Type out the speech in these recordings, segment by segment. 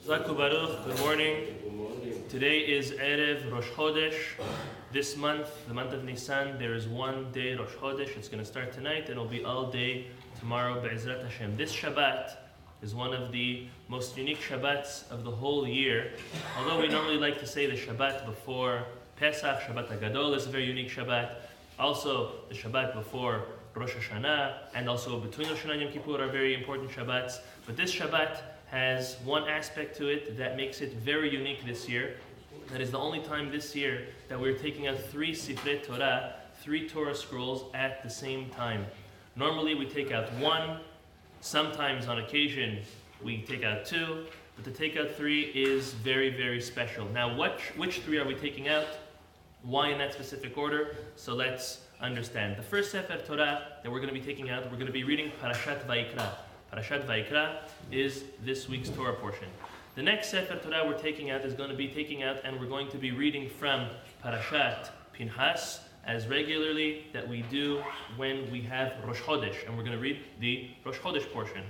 Zaku Baruch, good morning. Today is Erev Rosh Chodesh. This month, the month of Nisan, there is one day Rosh Chodesh. It's going to start tonight and it'll be all day tomorrow, Be'ezrat Hashem. This Shabbat is one of the most unique Shabbats of the whole year. Although we normally like to say the Shabbat before Pesach, Shabbat HaGadol is a very unique Shabbat. Also, the Shabbat before Rosh Hashanah and also between Rosh Hashanah and Yom Kippur are very important Shabbats. But this Shabbat has one aspect to it that makes it very unique this year. That is the only time this year that we're taking out 3 Sifrei Torah, 3 Torah scrolls at the same time. Normally we take out 1, sometimes on occasion we take out 2, but to take out 3 is very, very special. Now which 3 are we taking out? Why in that specific order? So let's understand. The first Sefer Torah that we're going to be taking out, we're going to be reading Parashat Vayikra. Parashat Vayikra is this week's Torah portion. The next Sefer Torah we're taking out is going to be taking out, and we're going to be reading from Parashat Pinchas, as regularly that we do when we have Rosh Chodesh, and we're going to read the Rosh Chodesh portion.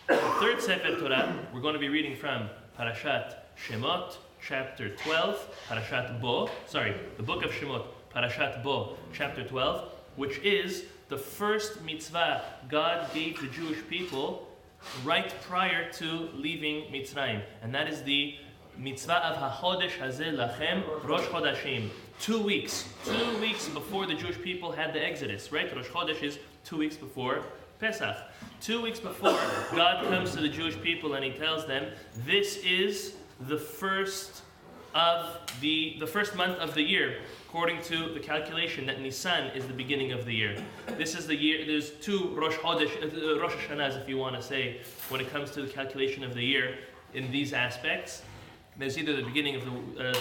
The third Sefer Torah we're going to be reading from Parashat Shemot, chapter 12, the book of Shemot, Parashat Bo, chapter 12, which is the first mitzvah God gave the Jewish people right prior to leaving Mitzrayim. And that is the mitzvah of HaChodesh Hazeh Lachem Rosh Chodashim. 2 weeks before the Jewish people had the Exodus, right? Rosh Chodesh is 2 weeks before Pesach. 2 weeks before, God comes to the Jewish people and He tells them, this is the first month of the year, according to the calculation that Nisan is the beginning of the year. This is the year. There's 2 Rosh Hashanahs, if you want to say, when it comes to the calculation of the year in these aspects. There's either the beginning of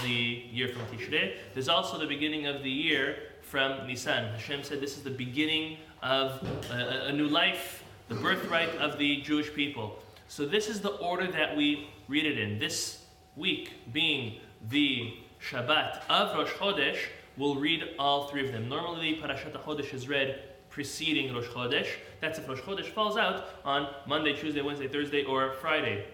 the year from Tishrei. There's also the beginning of the year from Nisan. Hashem said this is the beginning of a new life, the birthright of the Jewish people. So this is the order that we read it in. This week being the Shabbat of Rosh Chodesh, we'll read all 3 of them. Normally, Parashat HaChodesh is read preceding Rosh Chodesh. That's if Rosh Chodesh falls out on Monday, Tuesday, Wednesday, Thursday, or Friday,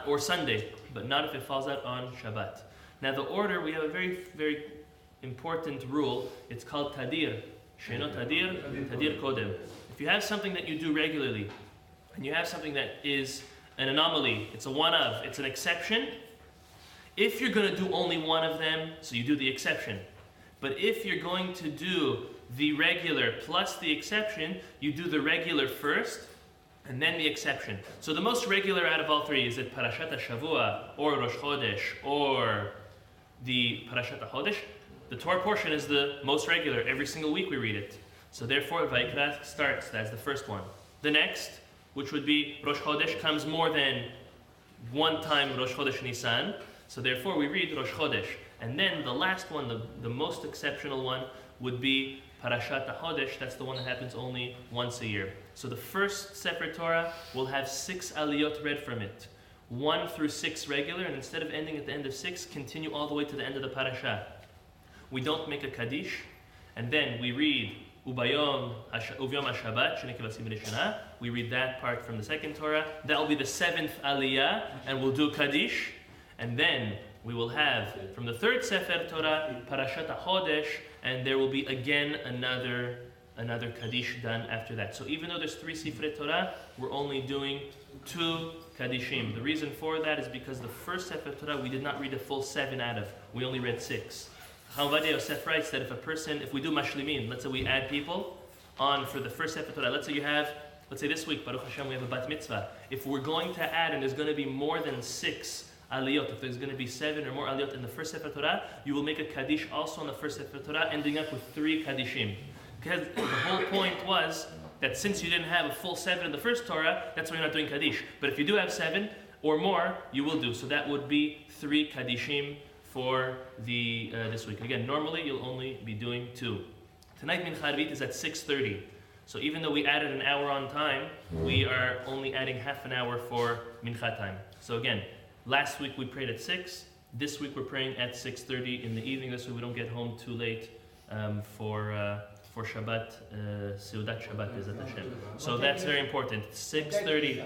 or Sunday, but not if it falls out on Shabbat. Now, the order, we have a very, very important rule. It's called Tadir. Sheino Tadir, Tadir Kodem. If you have something that you do regularly, and you have something that is an anomaly, it's a one-of, it's an exception, if you're going to do only one of them, so you do the exception. But if you're going to do the regular plus the exception, you do the regular first, and then the exception. So the most regular out of all 3 is it Parashat HaShavua, or Rosh Chodesh, or the Parashat HaChodesh. The Torah portion is the most regular. Every single week we read it. So therefore, Vayikra starts. That's the first one. The next, which would be Rosh Chodesh, comes more than one time Rosh Chodesh Nisan. So therefore we read Rosh Chodesh. And then the last one, the most exceptional one, would be Parashat HaChodesh. That's the one that happens only once a year. So the first Sefer Torah will have 6 aliyot read from it. 1 through 6 regular, and instead of ending at the end of 6, continue all the way to the end of the parasha. We don't make a Kaddish, and then we read Ubayom HaShabbat, Sheni Kivasim Rishana. We read that part from the second Torah. That will be the 7th aliyah, and we'll do Kaddish. And then we will have, from the third Sefer Torah, Parashat HaChodesh, and there will be again another Kaddish done after that. So even though there's 3 Sifrei Torah, we're only doing 2 Kaddishim. The reason for that is because the first Sefer Torah we did not read a full 7 out of. We only read 6. Chacham Ovadia Yosef writes that if we do Mashlimin, let's say we add people on for the first Sefer Torah, let's say this week, Baruch Hashem, we have a Bat Mitzvah. If we're going to add, and there's going to be more than 6 aliyot, if there's going to be 7 or more aliyot in the first Sefer Torah, you will make a Kaddish also on the first Sefer Torah, ending up with 3 Kaddishim. Because the whole point was that since you didn't have a full 7 in the first Torah, that's why you're not doing Kaddish. But if you do have 7 or more, you will do. So that would be 3 Kaddishim for this week. Again, normally you'll only be doing 2. Tonight Mincha Arvit is at 6:30. So even though we added an hour on time, we are only adding half an hour for Mincha time. So again, last week we prayed at 6. This week we're praying at 6:30 in the evening. This way we don't get home too late for Shabbat, Seudat Shabbat, Bezat Hashem. So that's very important. 6:30.